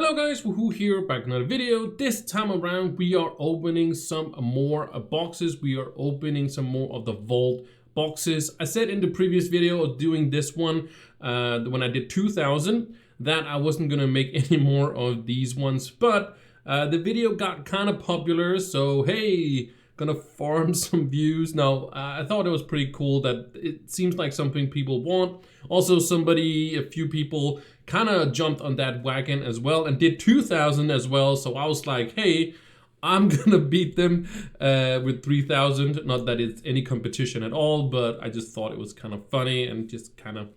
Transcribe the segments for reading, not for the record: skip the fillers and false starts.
Hello guys, Wahoo here, back in another video. This time around we are opening some more boxes. We are opening some more of the vault boxes. I said in the previous video of doing this one, when I did 2000, that I wasn't gonna make any more of these ones, but the video got kind of popular, so hey, gonna farm some views. Now, I thought it was pretty cool that it seems like something people want. Also, a few people kind of jumped on that wagon as well and did 2000 as well. So I was like, hey, I'm gonna beat them with 3000. Not that it's any competition at all, but I just thought it was kind of funny and just kind of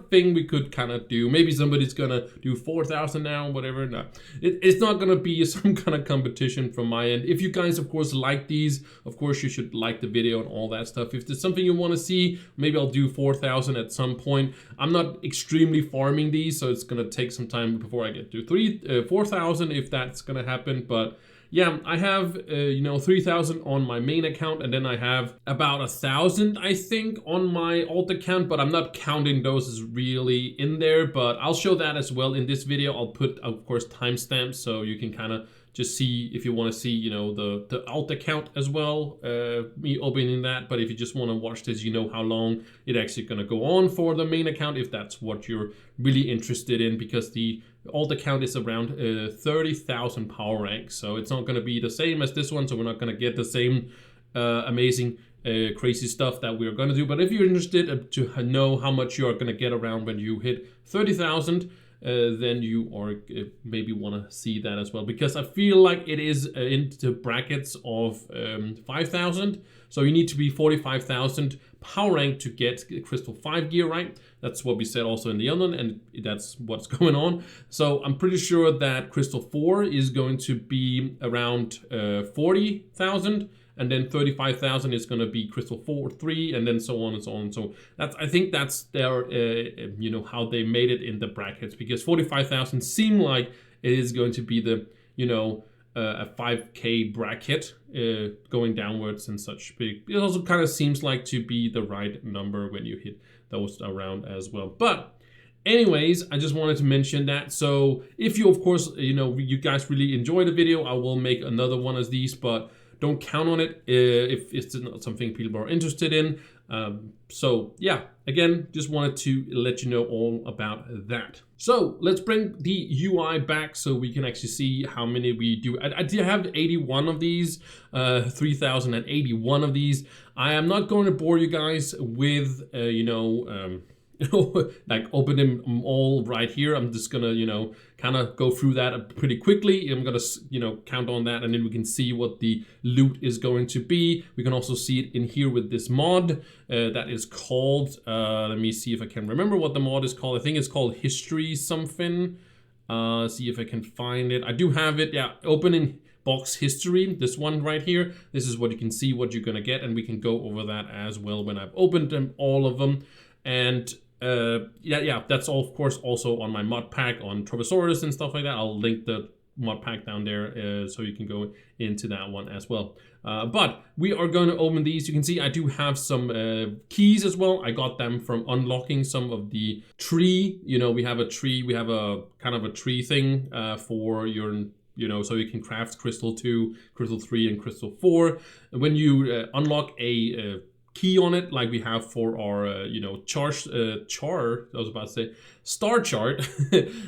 thing we could kind of do. Maybe somebody's gonna do 4000 now, whatever. No, it's not gonna be some kind of competition from my end. If you guys of course like these, of course you should like the video and all that stuff. If there's something you want to see, maybe I'll do 4000 at some point. I'm not extremely farming these, so it's gonna take some time before I get to 4000 if that's gonna happen. But yeah, I have 3000 on my main account, and then I have about 1000 I think on my alt account, but I'm not counting those as really in there, but I'll show that as well in this video. I'll put of course timestamps so you can kind of just see if you want to see the alt account as well, me opening that. But if you just want to watch this, you know how long it actually gonna go on for the main account, if that's what you're really interested in, because the alt account is around 30,000 power rank, so it's not going to be the same as this one, so we're not going to get the same amazing crazy stuff that we're going to do. But if you're interested to know how much you're going to get around when you hit 30,000, then you are maybe want to see that as well, because I feel like it is into brackets of 5,000, so you need to be 45,000 power rank to get Crystal 5 gear, right? That's what we said also in the other one, and that's what's going on. So I'm pretty sure that Crystal 4 is going to be around 40,000, and then 35,000 is going to be Crystal 3, and then so on and so on. So I think that's their how they made it in the brackets, because 45,000 seem like it is going to be the a 5k bracket going downwards and such. It also kind of seems like to be the right number when you hit those around as well. But anyways, I just wanted to mention that. So if you of course you guys really enjoy the video, I will make another one of these, but don't count on it if it's not something people are interested in. So yeah, again, just wanted to let you know all about that. So let's bring the UI back so we can actually see how many we do. I did have 81 of these, 3081 of these. I am not going to bore you guys with like open them all right here. I'm just gonna kind of go through that pretty quickly. I'm gonna count on that, and then we can see what the loot is going to be. We can also see it in here with this mod that is called let me see if I can remember what the mod is called. I think it's called history something. See if I can find it. I do have it. Yeah, opening box history, this one right here. This is what you can see what you're gonna get, and we can go over that as well when I've opened them, all of them. And yeah, that's all of course also on my mod pack on Trove and stuff like that. I'll link the mod pack down there so you can go into that one as well. But we are going to open these. You can see I do have some keys as well. I got them from unlocking some of the tree. We have a tree. We have a kind of a tree thing for your so you can craft Crystal 2, Crystal 3, and Crystal 4. And when you unlock a key on it, like we have for our star chart,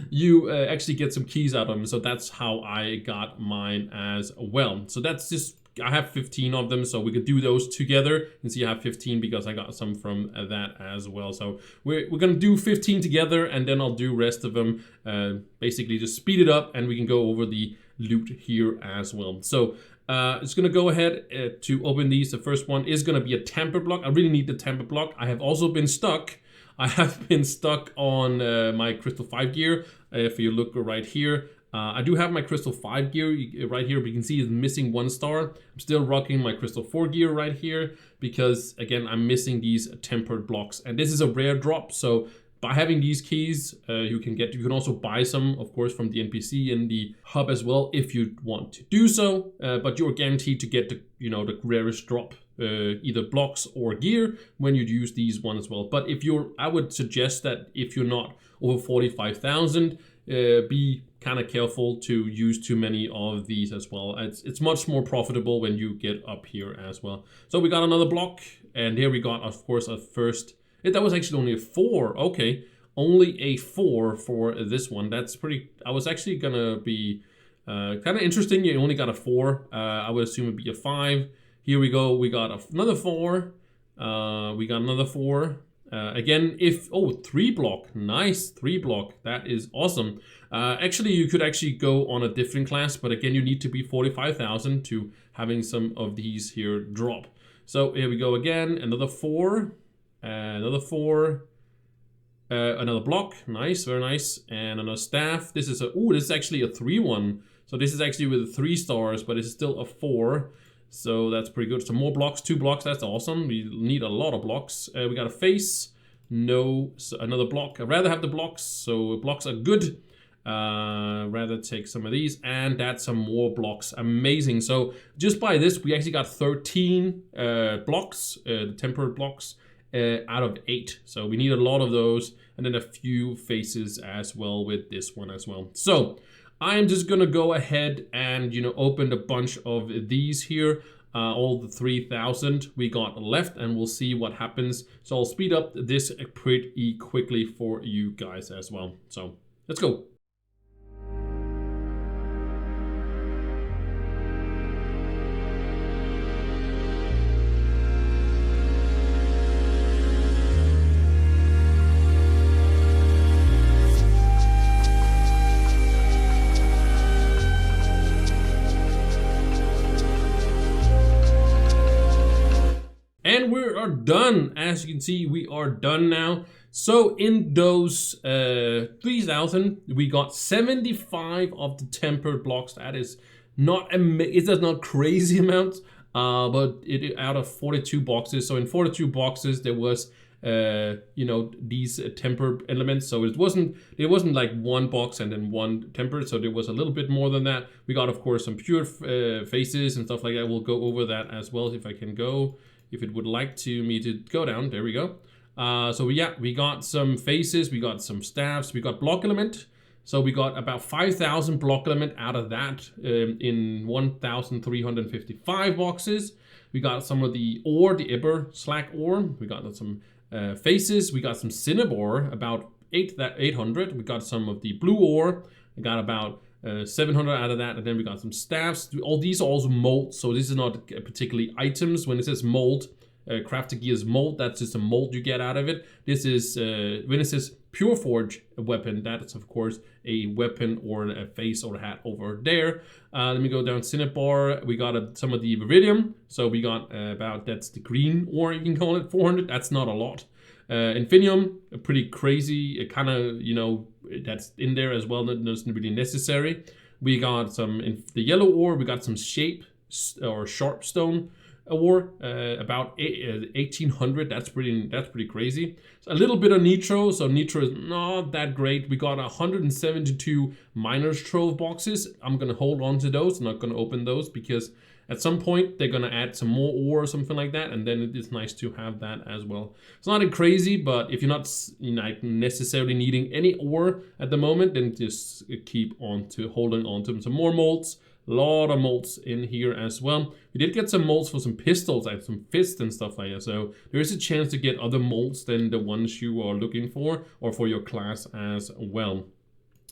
you actually get some keys out of them. So that's how I got mine as well. So that's just, I have 15 of them, so we could do those together. You can see I have 15 because I got some from that as well. So we're gonna do 15 together, and then I'll do rest of them, basically just speed it up, and we can go over the loot here as well. So it's gonna go ahead to open these. The first one is gonna be a temper block. I really need the temper block. I have also been stuck. I have been stuck on my Crystal 5 gear. If you look right here, I do have my Crystal 5 gear right here, but you can see it's missing 1 star. I'm still rocking my Crystal 4 gear right here because, again, I'm missing these tempered blocks. And this is a rare drop, so by having these keys, you can also buy some, of course, from the NPC in the hub as well if you want to do so. But you're guaranteed to get the rarest drop, either blocks or gear, when you use these one as well. But I would suggest that if you're not over 45,000, be kind of careful to use too many of these as well. It's much more profitable when you get up here as well. So we got another block, and here we got, of course, a first. That was actually only a 4. Okay, only a 4 for this one. That's pretty. I was actually gonna be kind of interesting. You only got a 4. I would assume it'd be a 5. Here we go. We got another 4. We got another 4. Again, 3 block. Nice, 3 block. That is awesome. Actually, you could actually go on a different class, but again, you need to be 45,000 to having some of these here drop. So here we go again. Another 4. Another 4. Another block. Nice, very nice. And another staff. This is this is actually a 3-1. So this is actually with 3 stars, but it's still a 4. So that's pretty good. Some more blocks, 2 blocks. That's awesome. We need a lot of blocks. We got a face. No, so another block. I'd rather have the blocks. So blocks are good. Rather take some of these, and that's some more blocks. Amazing. So just by this, we actually got 13 blocks, tempered blocks, out of 8. So we need a lot of those, and then a few faces as well with this one as well. So I am just gonna go ahead and, open a bunch of these here. All the 3,000 we got left, and we'll see what happens. So I'll speed up this pretty quickly for you guys as well. So let's go. And we are done. As you can see, we are done now. So in those 3,000, we got 75 of the tempered blocks. That is not it's not crazy amounts, but it out of 42 boxes. So in 42 boxes, there was these tempered elements. So it wasn't like 1 box and then 1 tempered. So there was a little bit more than that. We got, of course, some pure faces and stuff like that. We'll go over that as well if I can go. If it would like me to go down, there we go. So yeah, we got some faces, we got some staffs, we got block element. So we got about 5,000 block element out of that in 1,355 boxes. We got some of the ore, the Eber slack ore. We got some faces. We got some cinnabar, about 800. We got some of the blue ore. We got about 700 out of that, and then we got some staffs. All these are also mold, so this is not particularly items. When it says mold, Crafter Gear's mold, that's just a mold you get out of it. This is when it says pure forge weapon, that is of course a weapon or a face or a hat over there. Let me go down cinnabar. We got some of the iridium, so we got that's the green ore, you can call it, 400. That's not a lot. Infinium, pretty crazy, kind of, that's in there as well, that isn't really necessary. We got some in the yellow ore, we got some shape or sharp stone ore, about 1,800. That's pretty crazy. So a little bit of nitro, so nitro is not that great. We got 172 miners trove boxes. I'm gonna hold on to those. I'm not gonna open those because at some point they're gonna add some more ore or something like that, and then it is nice to have that as well. It's not crazy, but if you're not necessarily needing any ore at the moment, then just keep on to holding on to some more molds. A lot of molds in here as well. We did get some molds for some pistols and some fists and stuff like that, so there is a chance to get other molds than the ones you are looking for, or for your class as well.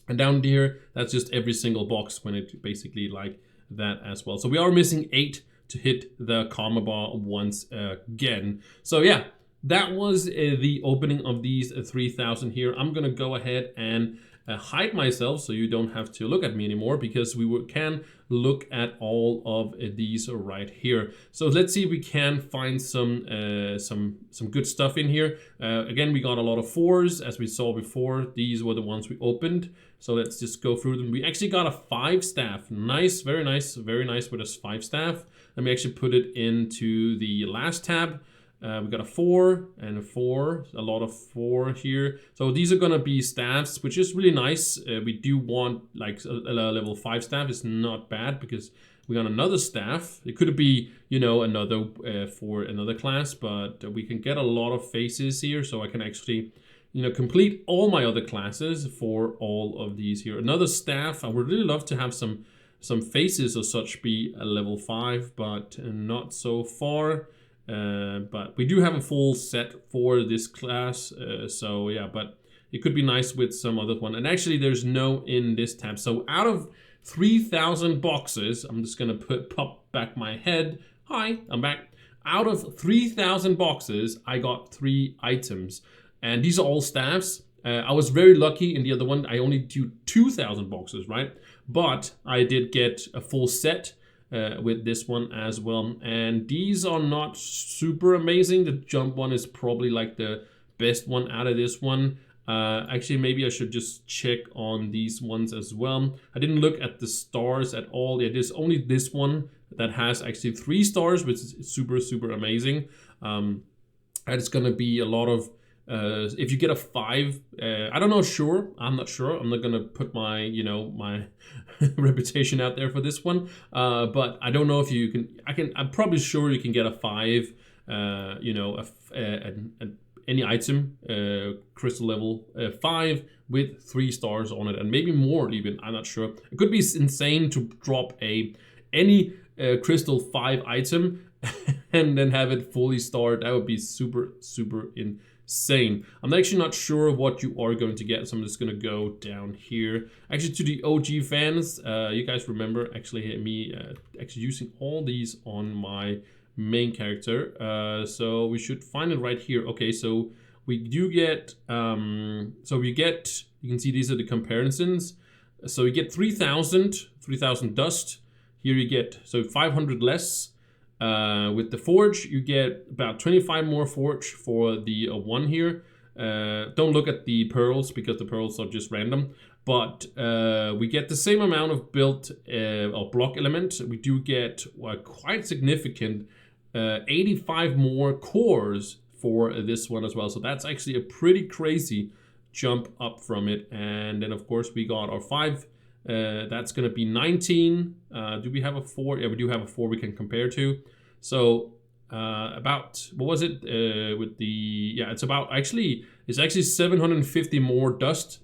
And down here, that's just every single box when it basically like that as well. So we are missing 8 to hit the karma bar once again. So yeah, that was the opening of these 3,000 here. I'm gonna go ahead and hide myself so you don't have to look at me anymore, because we can look at all of these right here. So let's see if we can find some good stuff in here. Again, we got a lot of 4s as we saw before. These were the ones we opened. So let's just go through them. We actually got a 5 staff. Nice, very nice with a 5 staff. Let me actually put it into the last tab. We got a 4 and a 4, a lot of 4 here. So these are gonna be staffs, which is really nice. We do want like a level 5 staff. Is not bad because we got another staff. It could be, another for another class, but we can get a lot of faces here. So I can actually you know, complete all my other classes for all of these here. Another staff. I would really love to have some faces or such be a level 5, but not so far. But we do have a full set for this class, so yeah, but it could be nice with some other one. And actually there's no in this tab. So out of 3,000 boxes, I'm just gonna pop back my head. Hi, I'm back. Out of 3,000 boxes, I got 3 items. And these are all staffs. I was very lucky in the other one. I only do 2,000 boxes, right? But I did get a full set with this one as well. And these are not super amazing. The jump one is probably like the best one out of this one. Actually, maybe I should just check on these ones as well. I didn't look at the stars at all. It is only this one that has actually 3 stars, which is super, super amazing. And it's gonna be a lot of, if you get a 5, I'm not sure. I'm not gonna put my, you know, my reputation out there for this one. But I don't know if you can, I'm probably sure you can get a 5, you know, any item, crystal level 5 with 3 stars on it, and maybe more even, I'm not sure. It could be insane to drop any crystal 5 item and then have it fully starred. That would be super, super insane. I'm actually not sure what you are going to get, so I'm just gonna go down here. Actually, to the OG fans, you guys remember actually me actually using all these on my main character. So we should find it right here. Okay, so we do get, you can see these are the comparisons. So you get 3,000 dust. Here you get, so 500 less. With the forge, you get about 25 more forge for the 1 here. Don't look at the pearls because the pearls are just random. But we get the same amount of built or block element. We do get quite significant 85 more cores for this one as well. So that's actually a pretty crazy jump up from it. And then of course we got our 5. That's gonna be 19. Do we have a 4? Yeah, we do have a 4 we can compare to. So about, what was it with the, yeah, it's about actually, it's actually 750 more dust.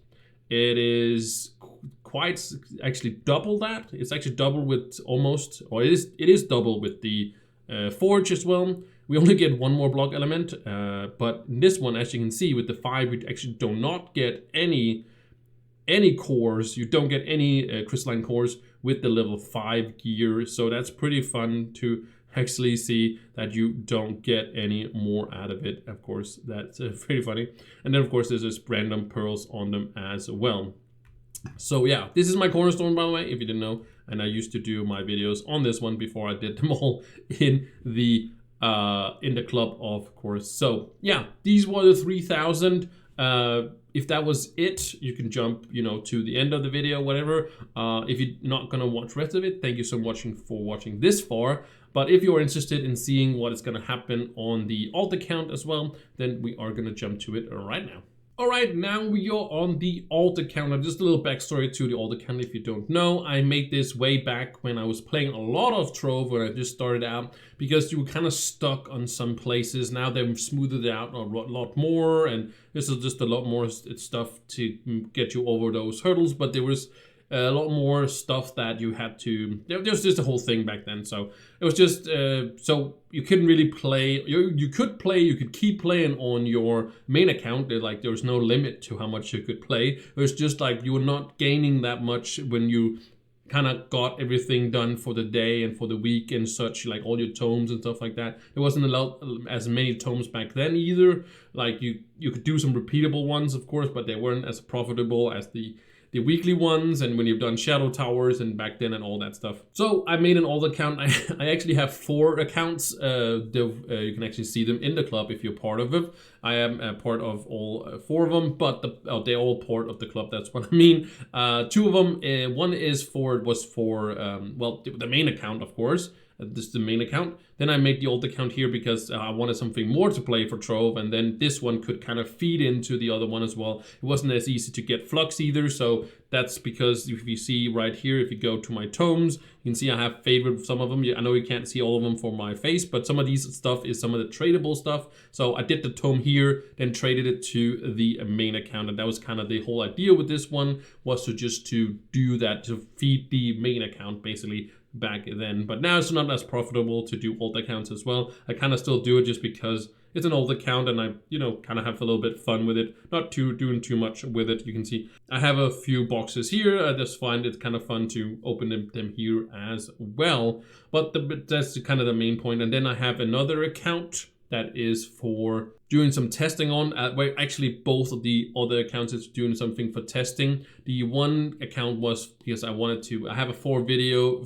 It is quite actually double that. It's actually double with almost, or it is double with the forge as well. We only get 1 more block element, but this one, as you can see, with the 5, we actually do not get any cores. You don't get any crystalline cores with the level 5 gear. So that's pretty fun to actually see that you don't get any more out of it. Of course, that's pretty funny. And then of course there's just random pearls on them as well. So yeah, this is my cornerstone, by the way, if you didn't know. And I used to do my videos on this one before I did them all in the club, of course. So yeah, these were the 3,000. If that was it, you can jump, you know, to the end of the video, whatever. If you're not gonna watch the rest of it, thank you so much for watching this far. But if you're interested in seeing what is gonna happen on the alt account as well, then we are gonna jump to it right now. All right, now we are on the alt account. And just a little backstory to the alt account if you don't know. I made this way back when I was playing a lot of Trove when I just started out, because you were kind of stuck on some places. Now they've smoothed it out a lot more, and this is just a lot more stuff to get you over those hurdles. But there was a lot more stuff that you had to, there was just a whole thing back then. So it was just, so you couldn't really play, you could keep playing on your main account. There was no limit to how much you could play. It was just like you were not gaining that much when you kind of got everything done for the day and for the week and such, like all your tomes and stuff like that. There wasn't as many tomes back then either. Like you could do some repeatable ones, of course, but they weren't as profitable as the weekly ones, and when you've done shadow towers and back then and all that stuff. So I made an alt account. I actually have 4 accounts. You can actually see them in the club if you're part of it. I am a part of all 4 of them, but they're all part of the club. That's what I mean. 2 of them, one was for well, the main account, of course, This is the main account. Then I made the old account here because I wanted something more to play for Trove, and then this one could kind of feed into the other one as well. It wasn't as easy to get flux either, so that's because if you see right here, if you go to my tomes, you can see I have favored some of them. I know you can't see all of them for my face, but some of these stuff is some of the tradable stuff. So I did the tome here, then traded it to the main account, and that was kind of the whole idea with this one, was to just to do that, to feed the main account basically back then. But now it's not as profitable to do old accounts as well. I kind of still do it just because it's an old account and I, you know, kind of have a little bit fun with it. Not doing too much with it. You can see I have a few boxes here. I just find it kind of fun to open them here as well. But that's kind of the main point. And then I have another account that is for doing some testing on. Well, actually, both of the other accounts is doing something for testing. The one account was because I wanted to. I have a 4 hour video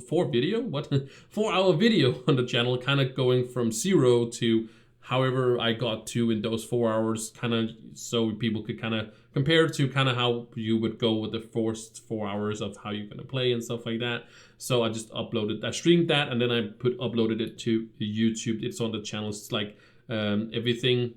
on the channel, kind of going from 0 to however I got to in those 4 hours, kind of so people could kind of compare to kind of how you would go with the first 4 hours of how you're gonna play and stuff like that. So I just I streamed that, and then I uploaded it to YouTube. It's on the channel. It's like everything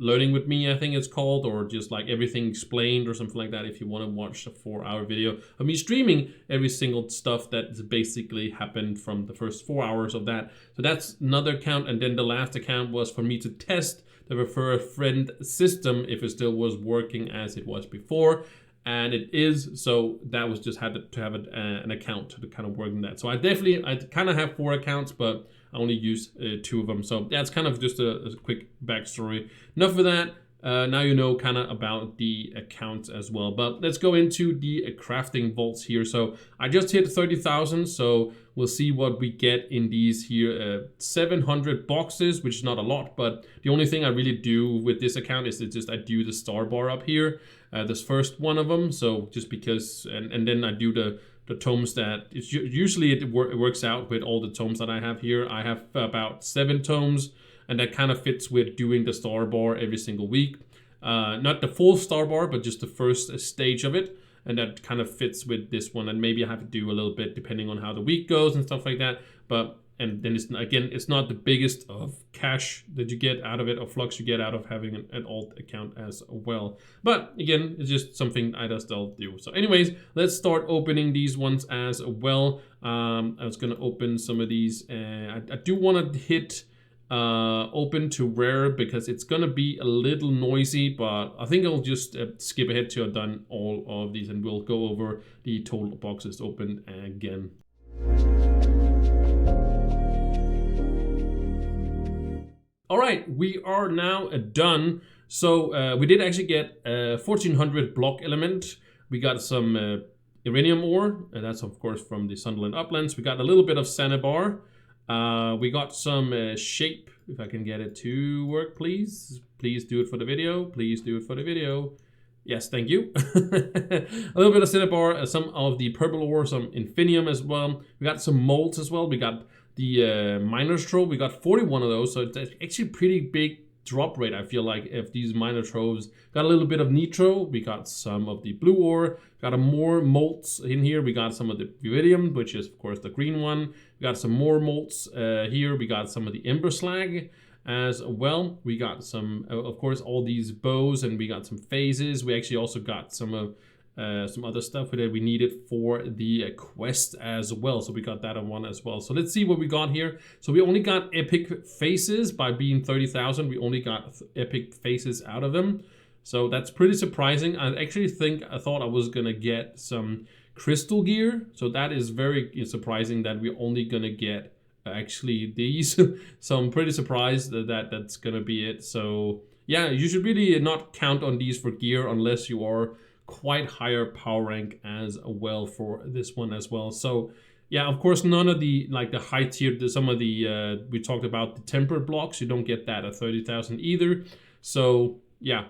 learning with me, I think it's called, or just like everything explained or something like that, if you want to watch a 4 hour video of me streaming every single stuff that basically happened from the first 4 hours of that. So that's another account. And then the last account was for me to test the refer a friend system if it still was working as it was before. And it is, so that was just had to have an account to kind of work in that. So I kind of have 4 accounts, but I only use 2 of them. So that's kind of just a quick backstory. Enough of that. Now you know kind of about the accounts as well. But let's go into the crafting vaults here. So I just hit 30,000. So we'll see what we get in these here. 700 boxes, which is not a lot. But the only thing I really do with this account is I do the star bar up here. This first one of them. So just because, and then I do the tomes that it's usually it works out with all the tomes that I have here. I have about 7 tomes, and that kind of fits with doing the star bar every single week. Not the full star bar, but just the first stage of it. And that kind of fits with this one. And maybe I have to do a little bit depending on how the week goes and stuff like that. And then it's not the biggest of cash that you get out of it, or flux you get out of having an alt account as well. But again, it's just something I just still do. So anyways, let's start opening these ones as well. I was gonna open some of these. I do want to hit open to rare because it's gonna be a little noisy, but I think I'll just skip ahead till I've done all of these, and we'll go over the total boxes opened again. All right, we are now done. So we did actually get 1400 block element. We got some iridium ore, and that's of course from the Sunderland Uplands. We got a little bit of Sanabar. We got some shape, if I can get it to work, please. Please do it for the video. Please do it for the video. Yes, thank you. A little bit of Cinnabar, some of the purple ore, some infinium as well. We got some molds as well. We got the miner's trove. We got 41 of those, so it's actually pretty big drop rate, I feel like, if these miner troves. Got a little bit of nitro. We got some of the blue ore. Got more molds in here. We got some of the iridium, which is of course the green one. We got some more molds here. We got some of the ember slag as well. We got some, of course, all these bows, and we got some phases. We actually also got some of some other stuff that we needed for the quest as well. So we got that on one as well. So let's see what we got here. So we only got epic faces by being 30,000. We only got epic faces out of them. So that's pretty surprising. I thought I was gonna get some crystal gear. So that is very surprising that we're only gonna get actually these. So I'm pretty surprised that that's gonna be it. So yeah, you should really not count on these for gear unless you are quite higher power rank as well for this one as well. So yeah, of course, none of the like the high tier, some of the we talked about the tempered blocks, you don't get that at 30,000 either. So yeah,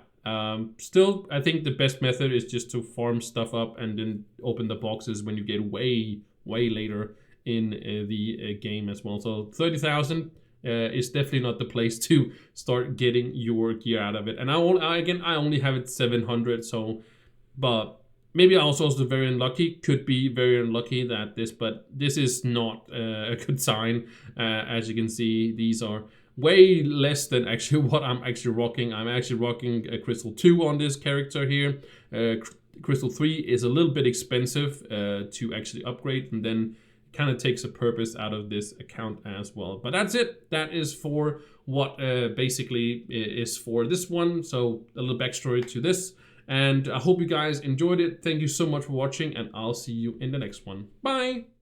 still I think the best method is just to farm stuff up and then open the boxes when you get way later in the game as well. So 30,000 is definitely not the place to start getting your gear out of it. And I only have it 700, so but Maybe I was also very unlucky, could be very unlucky that but this is not a good sign. As you can see, these are way less than actually what I'm actually rocking. I'm actually rocking a Crystal 2 on this character here. Crystal 3 is a little bit expensive to actually upgrade, and then kind of takes a purpose out of this account as well. But that's it. That is for what basically is for this one. So a little backstory to this. And I hope you guys enjoyed it. Thank you so much for watching, and I'll see you in the next one. Bye!